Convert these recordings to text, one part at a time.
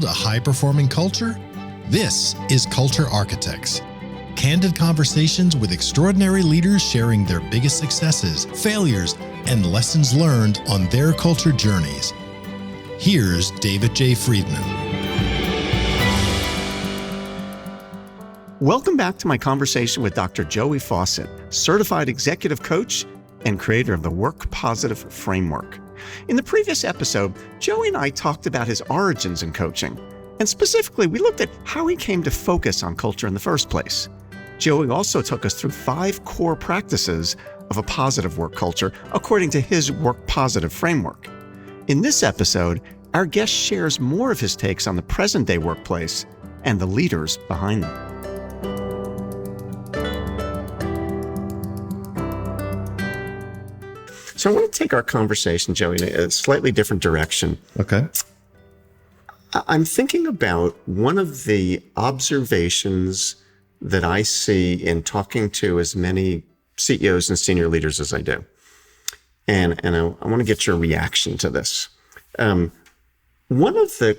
build a high-performing culture? This is Culture Architects. Candid conversations with extraordinary leaders sharing their biggest successes, failures, and lessons learned on their culture journeys. Here's David J. Friedman. Welcome back to my conversation with Dr. Joey Faucette, certified executive coach and creator of the Work Positive Framework. In the previous episode, Joey and I talked about his origins in coaching, and specifically, we looked at how he came to focus on culture in the first place. Joey also took us through 5 core practices of a positive work culture, according to his Work Positive Framework. In this episode, our guest shares more of his takes on the present-day workplace and the leaders behind them. So I want to take our conversation, Joey, in a slightly different direction. Okay. I'm thinking about one of the observations that I see in talking to as many CEOs and senior leaders as I do. And I want to get your reaction to this. One of the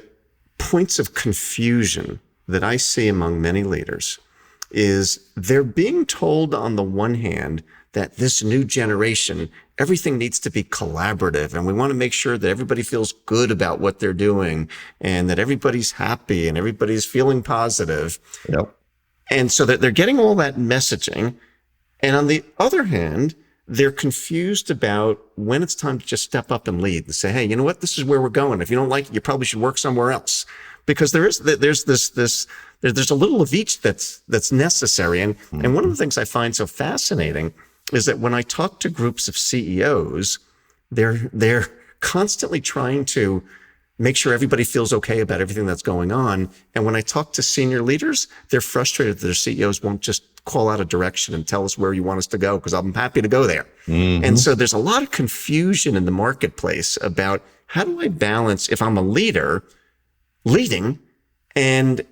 points of confusion that I see among many leaders is they're being told on the one hand that this new generation, everything needs to be collaborative, and we want to make sure that everybody feels good about what they're doing and that everybody's happy and everybody's feeling positive. Yep. And so that they're getting all that messaging. And on the other hand, they're confused about when it's time to just step up and lead and say, hey, you know what? This is where we're going. If you don't like it, you probably should work somewhere else. Because there's a little of each that's necessary. And one of the things I find so fascinating is that when I talk to groups of CEOs, they're constantly trying to make sure everybody feels okay about everything that's going on. And when I talk to senior leaders, they're frustrated that their CEOs won't just call out a direction and tell us where you want us to go, because I'm happy to go there. Mm-hmm. And so there's a lot of confusion in the marketplace about how do I balance, if I'm a leader, leading, and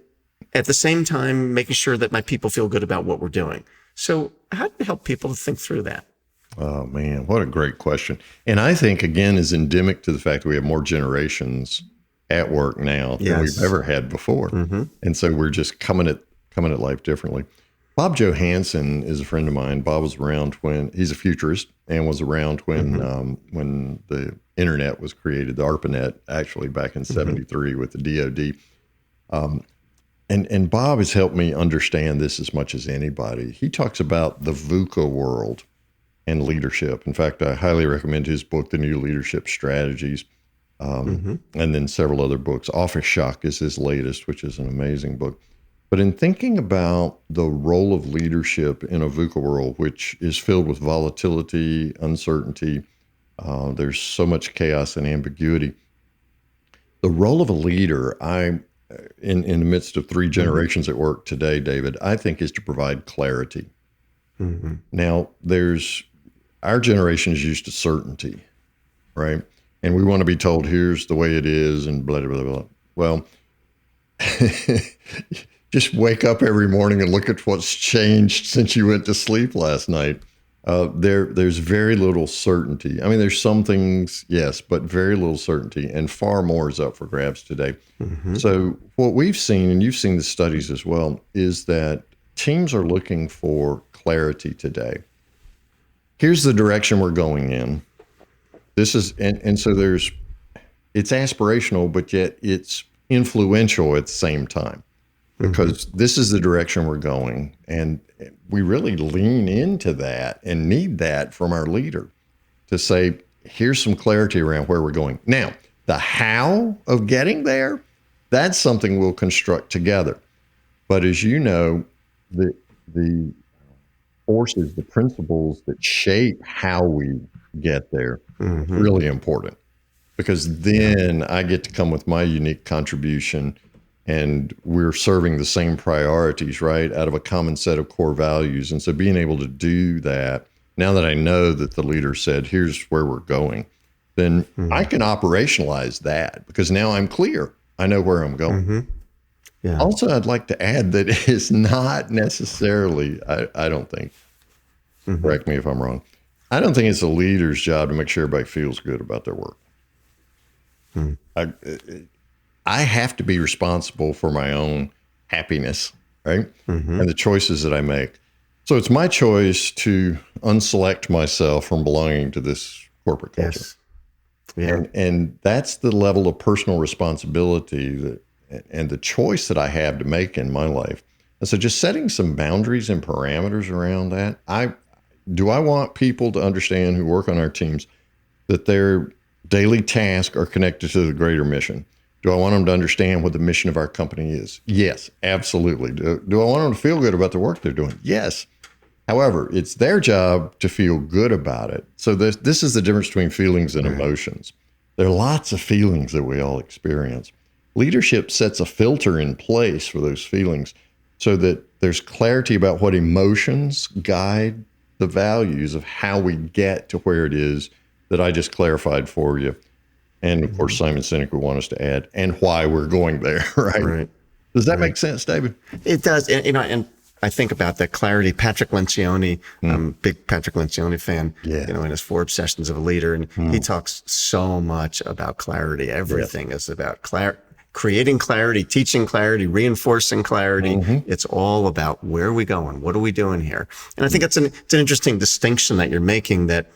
at the same time making sure that my people feel good about what we're doing. So how do you help people to think through that? Oh, man, what a great question. And I think, again, is endemic to the fact that we have more generations at work now than we've ever had before. Mm-hmm. And so we're just coming at life differently. Bob Johansson is a friend of mine. Bob was around he's a futurist and was around when the internet was created, the ARPANET, actually back in 73 with the DOD. And Bob has helped me understand this as much as anybody. He talks about the VUCA world and leadership. In fact, I highly recommend his book, The New Leadership Strategies, and then several other books. Office Shock is his latest, which is an amazing book. But in thinking about the role of leadership in a VUCA world, which is filled with volatility, uncertainty, there's so much chaos and ambiguity. The role of a leader, in the midst of 3 generations at work today, David, I think is to provide clarity. Mm-hmm. Now, our generation is used to certainty, right? And we want to be told, here's the way it is, and blah, blah, blah, blah. Well, just wake up every morning and look at what's changed since you went to sleep last night. There's very little certainty. I mean, there's some things, yes, but very little certainty, and far more is up for grabs today. Mm-hmm. So what we've seen, and you've seen the studies as well, is that teams are looking for clarity today. Here's the direction we're going in. This is, and so it's aspirational, but yet it's influential at the same time, because this is the direction we're going. And we really lean into that and need that from our leader to say, here's some clarity around where we're going. Now, the how of getting there, that's something we'll construct together. But as you know, the forces, the principles that shape how we get there, really important. Because then I get to come with my unique contribution, and we're serving the same priorities, right, out of a common set of core values. And so being able to do that, now that I know that the leader said, here's where we're going, then I can operationalize that, because now I'm clear. I know where I'm going. Mm-hmm. Yeah. Also, I'd like to add that it's not necessarily, I don't think, correct me if I'm wrong, I don't think it's a leader's job to make sure everybody feels good about their work. I have to be responsible for my own happiness, right? And the choices that I make. So it's my choice to unselect myself from belonging to this corporate culture. Yes. Yeah. And that's the level of personal responsibility that, and the choice that I have to make in my life. And so just setting some boundaries and parameters around that. I want people to understand who work on our teams that their daily tasks are connected to the greater mission. Do I want them to understand what the mission of our company is? Yes, absolutely. Do I want them to feel good about the work they're doing? Yes. However, it's their job to feel good about it. So this is the difference between feelings and emotions. There are lots of feelings that we all experience. Leadership sets a filter in place for those feelings so that there's clarity about what emotions guide the values of how we get to where it is that I just clarified for you. And of course, Simon Sinek would want us to add, and why we're going there, right? Does that make sense, David? It does. And I think about that clarity. Patrick Lencioni, I'm a big Patrick Lencioni fan, in his 4 Obsessions of a Leader. And he talks so much about clarity. Everything is about creating clarity, teaching clarity, reinforcing clarity. It's all about where are we going? What are we doing here? And I think it's an interesting distinction that you're making, that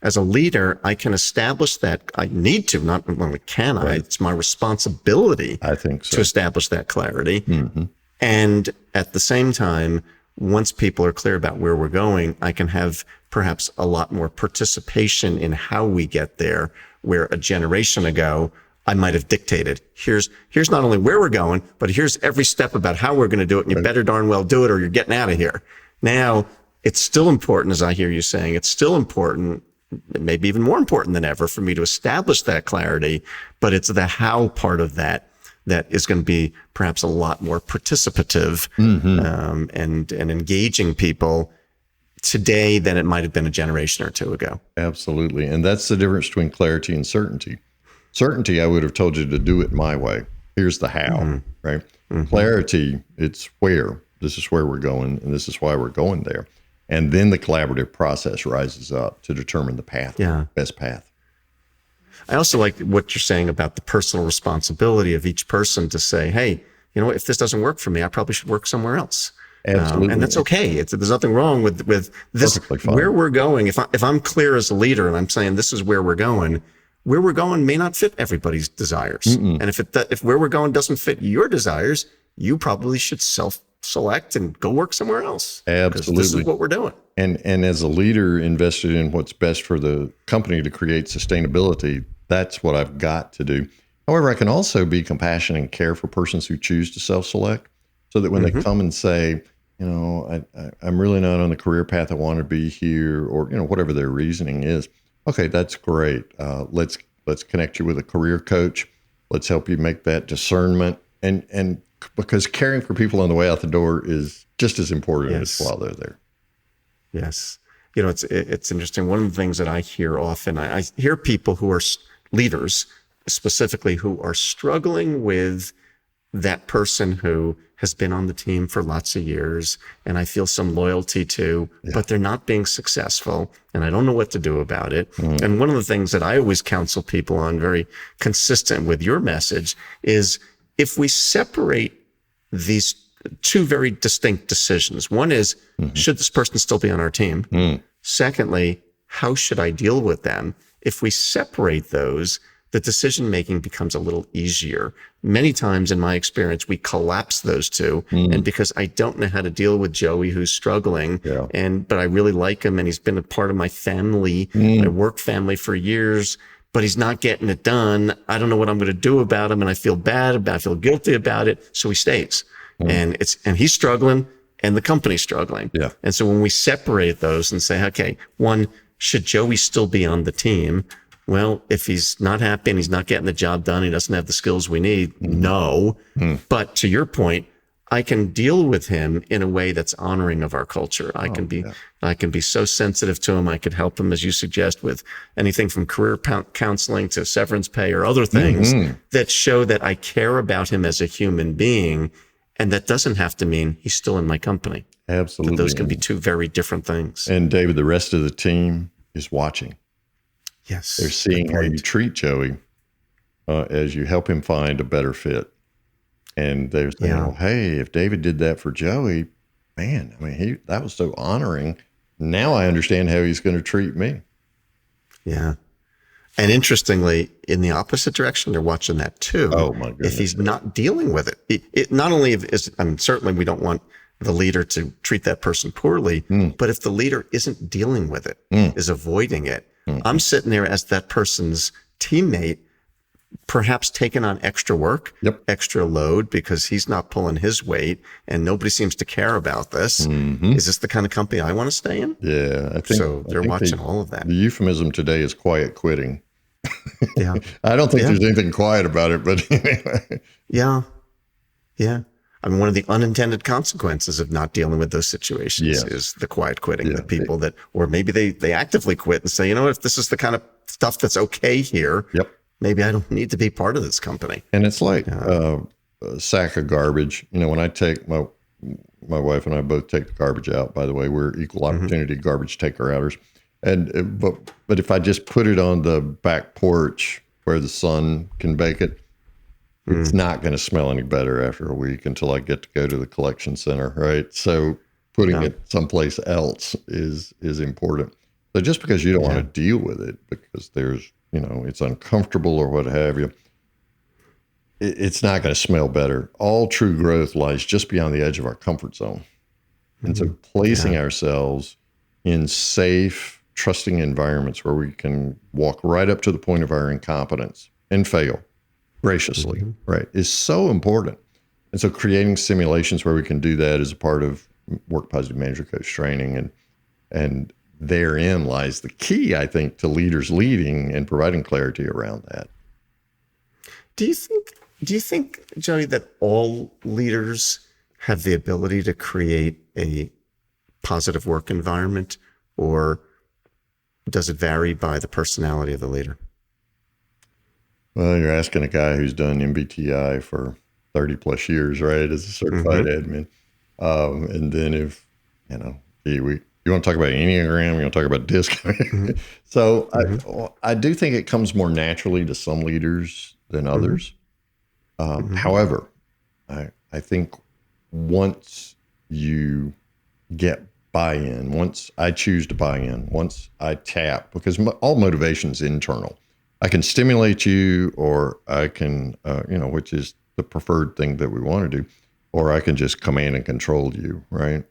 as a leader, I can establish that. I need to, not only can I, it's my responsibility, I think so, to establish that clarity. And at the same time, once people are clear about where we're going, I can have perhaps a lot more participation in how we get there, where a generation ago, I might have dictated, here's not only where we're going, but here's every step about how we're going to do it. And you better darn well do it or you're getting out of here. Now, it's still important, as I hear you saying, it's still important, maybe even more important than ever, for me to establish that clarity, but it's the how part of that is going to be perhaps a lot more participative and engaging people today than it might have been a generation or two ago. Absolutely. And that's the difference between clarity and certainty. Certainty, I would have told you to do it my way. Here's the how, right? Clarity, it's where. This is where we're going, and this is why we're going there. And then the collaborative process rises up to determine the path, best path. I also like what you're saying about the personal responsibility of each person to say, hey, you know, if this doesn't work for me, I probably should work somewhere else. Absolutely. And that's okay. There's nothing wrong with this, where we're going. If I'm clear as a leader and I'm saying this is where we're going may not fit everybody's desires. And if where we're going doesn't fit your desires, you probably should select and go work somewhere else. Absolutely. This is what we're doing. And as a leader invested in what's best for the company to create sustainability, that's what I've got to do. However, I can also be compassionate and care for persons who choose to self-select, so that when they come and say, you know, I'm really not on the career path I want to be here, or, you know, whatever their reasoning is. Okay, that's great. Let's connect you with a career coach. Let's help you make that discernment. And because caring for people on the way out the door is just as important as while they're there. Yes. You know, it's interesting. One of the things that I hear often, I hear people who are leaders specifically who are struggling with that person who has been on the team for lots of years and I feel some loyalty to, but they're not being successful and I don't know what to do about it. And one of the things that I always counsel people on, very consistent with your message, is if we separate these 2 very distinct decisions. One is, should this person still be on our team? Secondly, how should I deal with them? If we separate those, the decision-making becomes a little easier. Many times in my experience, we collapse those 2. And because I don't know how to deal with Joey, who's struggling, but I really like him and he's been a part of my family, my work family for years, but he's not getting it done. I don't know what I'm going to do about him. And I feel bad about it. I feel guilty about it. So he stays. And he's struggling and the company's struggling. And so when we separate those and say, okay, one, should Joey still be on the team? Well, if he's not happy and he's not getting the job done, he doesn't have the skills we need. No. But to your point, I can deal with him in a way that's honoring of our culture. I can be so sensitive to him. I could help him, as you suggest, with anything from career counseling to severance pay or other things that show that I care about him as a human being. And that doesn't have to mean he's still in my company. Absolutely. But those can be 2 very different things. And David, the rest of the team is watching. Yes. They're seeing how you treat Joey. as you help him find a better fit. And they're saying, well, hey, if David did that for Joey, man, I mean, that was so honoring. Now I understand how he's going to treat me. Yeah. And interestingly, in the opposite direction, they're watching that too. Oh my goodness. If he's not dealing with it, it not only is, I mean, certainly we don't want the leader to treat that person poorly, but if the leader isn't dealing with it, is avoiding it, I'm sitting there as that person's teammate, perhaps taking on extra work, extra load because he's not pulling his weight and nobody seems to care about this. Is this the kind of company I want to stay in? Yeah. I think so. They're watching all of that. The euphemism today is quiet quitting. Yeah. I don't think there's anything quiet about it, but anyway. Yeah. Yeah. I mean, one of the unintended consequences of not dealing with those situations is the quiet quitting. The people that, or maybe they actively quit and say, you know, if this is the kind of stuff that's okay here, maybe I don't need to be part of this company. And it's like a sack of garbage. You know, when I take my wife and I both take the garbage out, by the way, we're equal opportunity garbage taker outers. And, but if I just put it on the back porch where the sun can bake it, it's not going to smell any better after a week until I get to go to the collection center. Right. So putting it someplace else is important. So just because you don't want to deal with it because there's, you know, it's uncomfortable or what have you, it's not going to smell better. All true growth lies just beyond the edge of our comfort zone. And so placing ourselves in safe, trusting environments where we can walk right up to the point of our incompetence and fail graciously, right, is so important. And so creating simulations where we can do that is a part of Work Positive Manager Coach training. And therein lies the key, I think, to leaders leading and providing clarity around that. Do you think, Joey, that all leaders have the ability to create a positive work environment, or does it vary by the personality of the leader? Well, you're asking a guy who's done MBTI for 30 plus years, right, as a certified admin. And then if, you know, you want to talk about Enneagram, you want to talk about DISC. So I do think it comes more naturally to some leaders than others. However, I think once you get buy-in, once I choose to buy in, once I tap, because all motivation is internal. I can stimulate you, or I can, which is the preferred thing that we want to do, or I can just command and control you, right?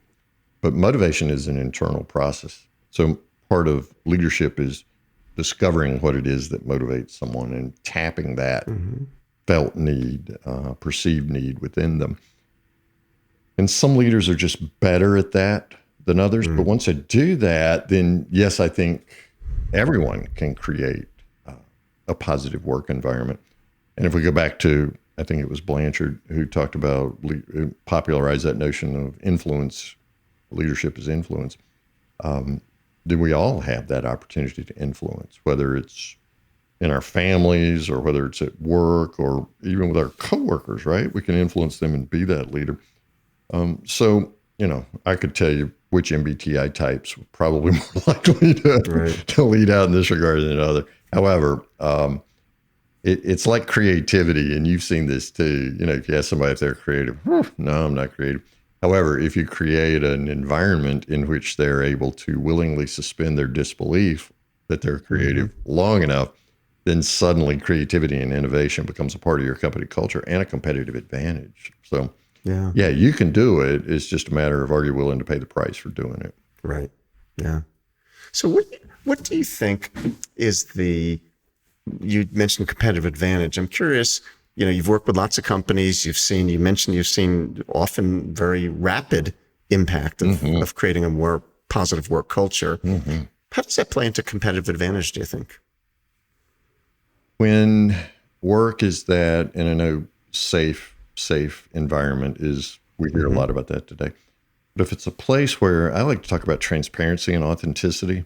But motivation is an internal process. So part of leadership is discovering what it is that motivates someone and tapping that felt need, perceived need within them. And some leaders are just better at that than others. But once I do that, then yes, I think everyone can create a positive work environment. And if we go back to, I think it was Blanchard who talked about, popularized that notion of influence, leadership is influence. Do we all have that opportunity to influence, whether it's in our families or whether it's at work or even with our coworkers, right? We can influence them and be that leader. So, you know, I could tell you which MBTI types were probably more likely to lead out in this regard than other. However, it's like creativity, and you've seen this too. You know, if you ask somebody if they're creative, no, I'm not creative. However, if you create an environment in which they're able to willingly suspend their disbelief that they're creative long enough, then suddenly creativity and innovation becomes a part of your company culture and a competitive advantage. So, yeah, you can do it. It's just a matter of, are you willing to pay the price for doing it? Right. Yeah. So what do you think is you mentioned competitive advantage. I'm curious, you know, you've worked with lots of companies. You've seen often very rapid impact of creating a more positive work culture. How does that play into competitive advantage, do you think? When work is that, and I know safe environment is, we hear a lot about that today. But if it's a place where, I like to talk about transparency and authenticity.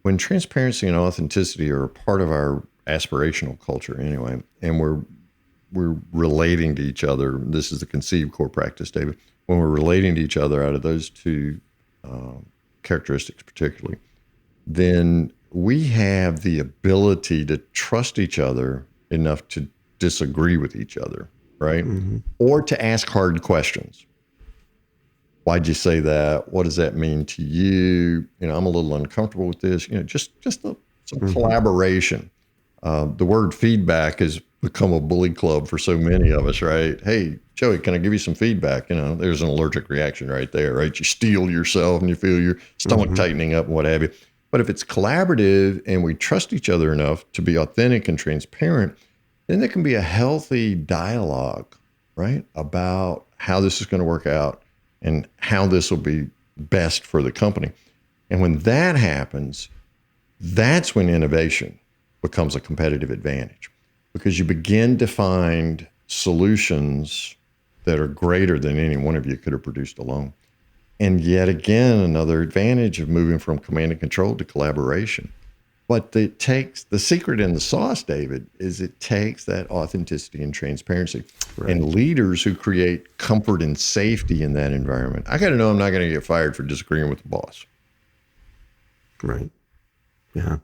When transparency and authenticity are a part of our aspirational culture anyway, and we're relating to each other, this is the conceived core practice, David, when we're relating to each other out of those two characteristics particularly, then we have the ability to trust each other enough to disagree with each other, right? Or to ask hard questions. Why'd you say that? What does that mean to you? I'm a little uncomfortable with this. Just some collaboration. The word feedback has become a bully club for so many of us, right? Hey, Joey, can I give you some feedback? There's an allergic reaction right there, right? You steel yourself and you feel your stomach tightening up and what have you. But if it's collaborative and we trust each other enough to be authentic and transparent, then there can be a healthy dialogue, right? About how this is going to work out and how this will be best for the company. And when that happens, that's when innovation becomes a competitive advantage, because you begin to find solutions that are greater than any one of you could have produced alone. And yet again, another advantage of moving from command and control to collaboration. But the secret in the sauce, David, is it takes that authenticity and transparency. Right. And leaders who create comfort and safety in that environment. I got to know I'm not going to get fired for disagreeing with the boss. Right. Yeah.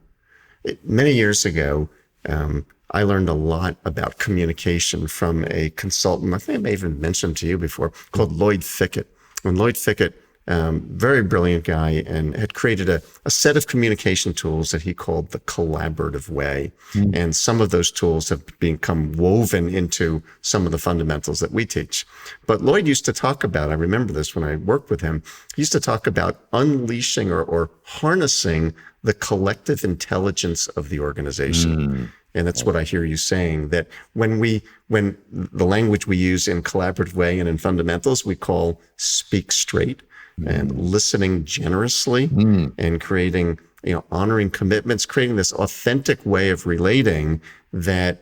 Many years ago, I learned a lot about communication from a consultant. I think I may have even mentioned to you before, called Lloyd Fickett. And Lloyd Fickett, very brilliant guy, and had created a set of communication tools that he called the collaborative way. And some of those tools have become woven into some of the fundamentals that we teach. But Lloyd used to talk about, I remember this when I worked with him, he used to talk about unleashing or harnessing the collective intelligence of the organization. And that's what I hear you saying, that when the language we use in collaborative way and in fundamentals, we call speak straight and listening generously and creating, honoring commitments, creating this authentic way of relating that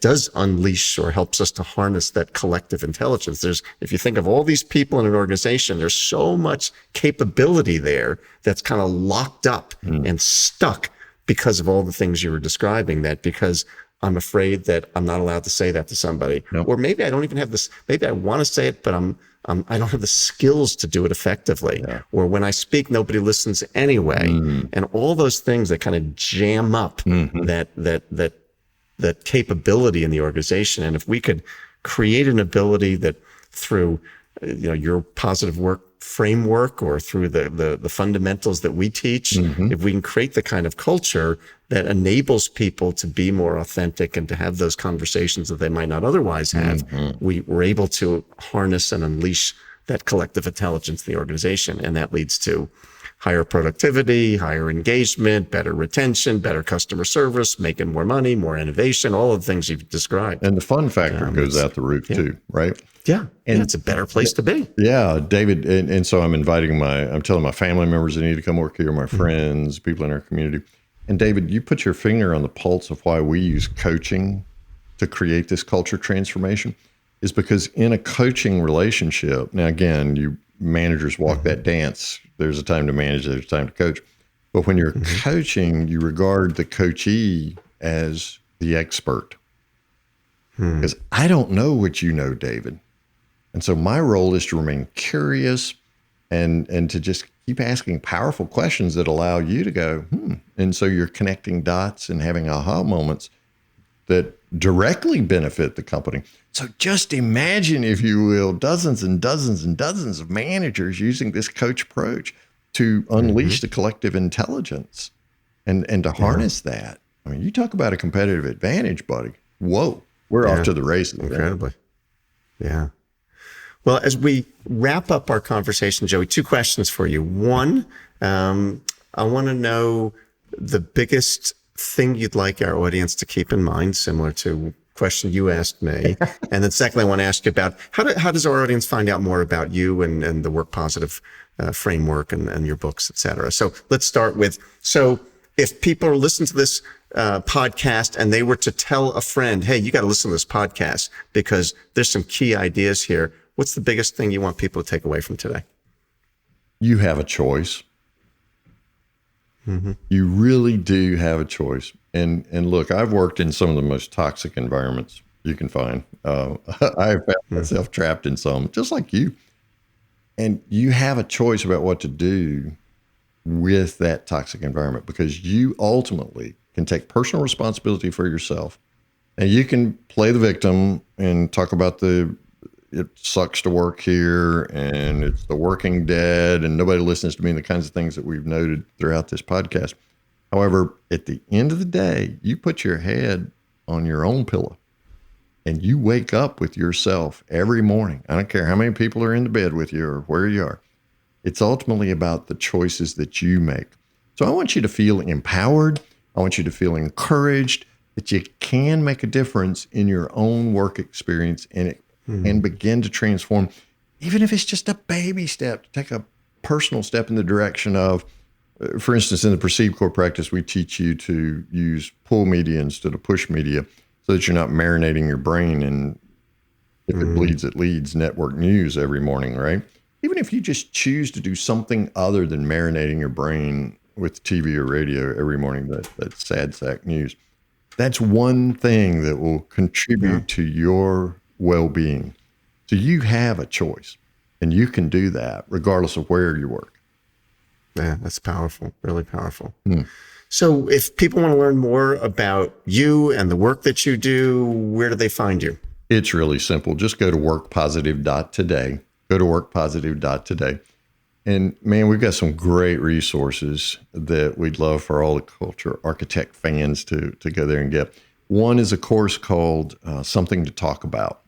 does unleash or helps us to harness that collective intelligence. If you think of all these people in an organization, there's so much capability there that's kind of locked up and stuck because of all the things you were describing, that because I'm afraid that I'm not allowed to say that to somebody, or maybe I don't even have this, maybe I want to say it, but I don't have the skills to do it effectively. Or when I speak, nobody listens anyway. And all those things that kind of jam up that capability in the organization. And if we could create an ability that through, your positive work framework or through the fundamentals that we teach, if we can create the kind of culture that enables people to be more authentic and to have those conversations that they might not otherwise have, we're able to harness and unleash that collective intelligence in the organization. And that leads to higher productivity, higher engagement, better retention, better customer service, making more money, more innovation, all of the things you've described. And the fun factor goes out the roof too, right? Yeah. And it's a better place to be. Yeah, David. And so I'm telling my family members they need to come work here, my friends, people in our community. And David, you put your finger on the pulse of why we use coaching to create this culture transformation, is because in a coaching relationship, now again, you managers walk that dance. There's a time to manage, there's a time to coach. But when you're coaching, you regard the coachee as the expert. Because I don't know what you know, David. And so my role is to remain curious and to just keep asking powerful questions that allow you to go, And so you're connecting dots and having aha moments that directly benefit the company. So just imagine, if you will, dozens and dozens and dozens of managers using this coach approach to unleash the collective intelligence and to harness that. I mean, you talk about a competitive advantage, buddy. Whoa, we're off to the races. Incredibly. Yeah. Well, as we wrap up our conversation, Joey, 2 questions for you. One, I want to know the biggest thing you'd like our audience to keep in mind, similar to question you asked me. And then secondly, I want to ask you about how does our audience find out more about you and the Work Positive framework and your books, et cetera. So let's start with, if people are listening to this podcast and they were to tell a friend, hey, you got to listen to this podcast because there's some key ideas here, what's the biggest thing you want people to take away from today? You have a choice. You really do have a choice. And look, I've worked in some of the most toxic environments you can find. I've found myself trapped in some, just like you. And you have a choice about what to do with that toxic environment, because you ultimately can take personal responsibility for yourself Now you can play the victim and talk about it sucks to work here and it's the working dead and nobody listens to me and the kinds of things that we've noted throughout this podcast. However, at the end of the day, you put your head on your own pillow and you wake up with yourself every morning. I don't care how many people are in the bed with you or where you are. It's ultimately about the choices that you make. So I want you to feel empowered. I want you to feel encouraged that you can make a difference in your own work experience and begin to transform, even if it's just a baby step, to take a personal step in the direction of, for instance, in the perceived core practice, we teach you to use pull media instead of push media so that you're not marinating your brain in, if it bleeds, it leads, network news every morning, right? Even if you just choose to do something other than marinating your brain with TV or radio every morning, that sad sack news, that's one thing that will contribute to your well-being. So you have a choice and you can do that regardless of where you work. Yeah, that's powerful, really powerful. So if people want to learn more about you and the work that you do, where do they find you? It's really simple. Just go to workpositive.today. Go to workpositive.today. And man, we've got some great resources that we'd love for all the Culture Architect fans to go there and get. One is a course called Something to Talk About.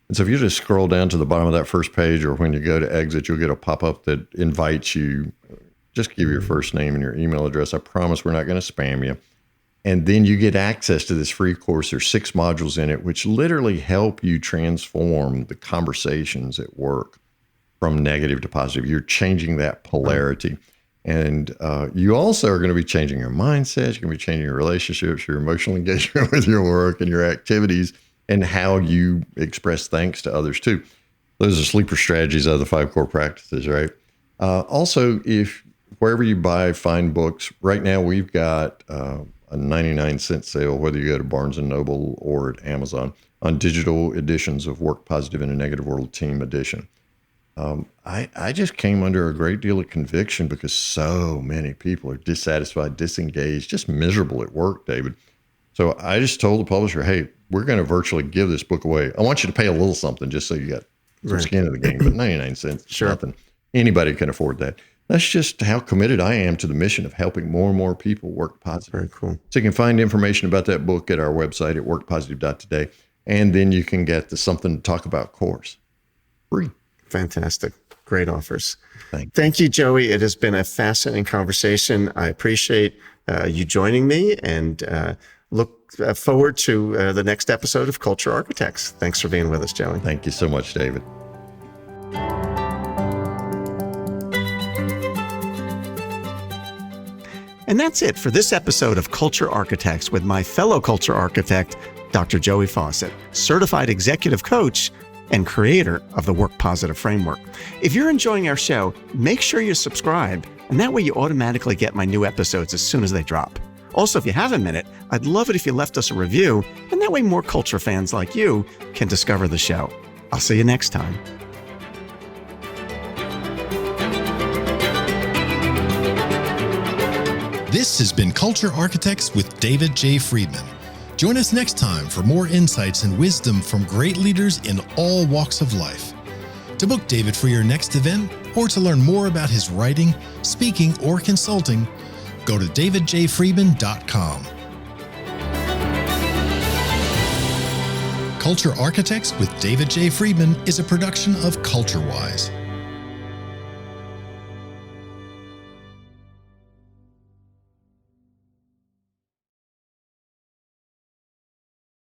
And so if you just scroll down to the bottom of that first page, or when you go to exit, you'll get a pop-up that invites you. Just give your first name and your email address. I promise we're not going to spam you. And then you get access to this free course. There's 6 modules in it, which literally help you transform the conversations at work from negative to positive. You're changing that polarity. And you also are going to be changing your mindset. You're going to be changing your relationships, your emotional engagement with your work and your activities, and how you express thanks to others too. Those are sleeper strategies out of the 5 core practices, right? Also, if wherever you buy fine books, right now we've got a 99-cent sale, whether you go to Barnes & Noble or at Amazon, on digital editions of Work Positive in a Negative World Team Edition. I just came under a great deal of conviction because so many people are dissatisfied, disengaged, just miserable at work, David. So I just told the publisher, hey, we're going to virtually give this book away. I want you to pay a little something just so you got some skin in the game, but 99 cents is nothing. Anybody can afford that. That's just how committed I am to the mission of helping more and more people work positive. Very cool. So you can find information about that book at our website at workpositive.today. And then you can get the Something to Talk About course free. Fantastic. Great offers. Thank you, Joey. It has been a fascinating conversation. I appreciate you joining me and look forward to the next episode of Culture Architects. Thanks for being with us, Joey. Thank you so much, David. And that's it for this episode of Culture Architects with my fellow culture architect, Dr. Joey Faucette, certified executive coach and creator of the Work Positive Framework. If you're enjoying our show, make sure you subscribe, and that way you automatically get my new episodes as soon as they drop. Also, if you have a minute, I'd love it if you left us a review, and that way more culture fans like you can discover the show. I'll see you next time. This has been Culture Architects with David J. Friedman. Join us next time for more insights and wisdom from great leaders in all walks of life. To book David for your next event or to learn more about his writing, speaking, or consulting, go to davidjfriedman.com. Culture Architects with David J. Friedman is a production of CultureWise.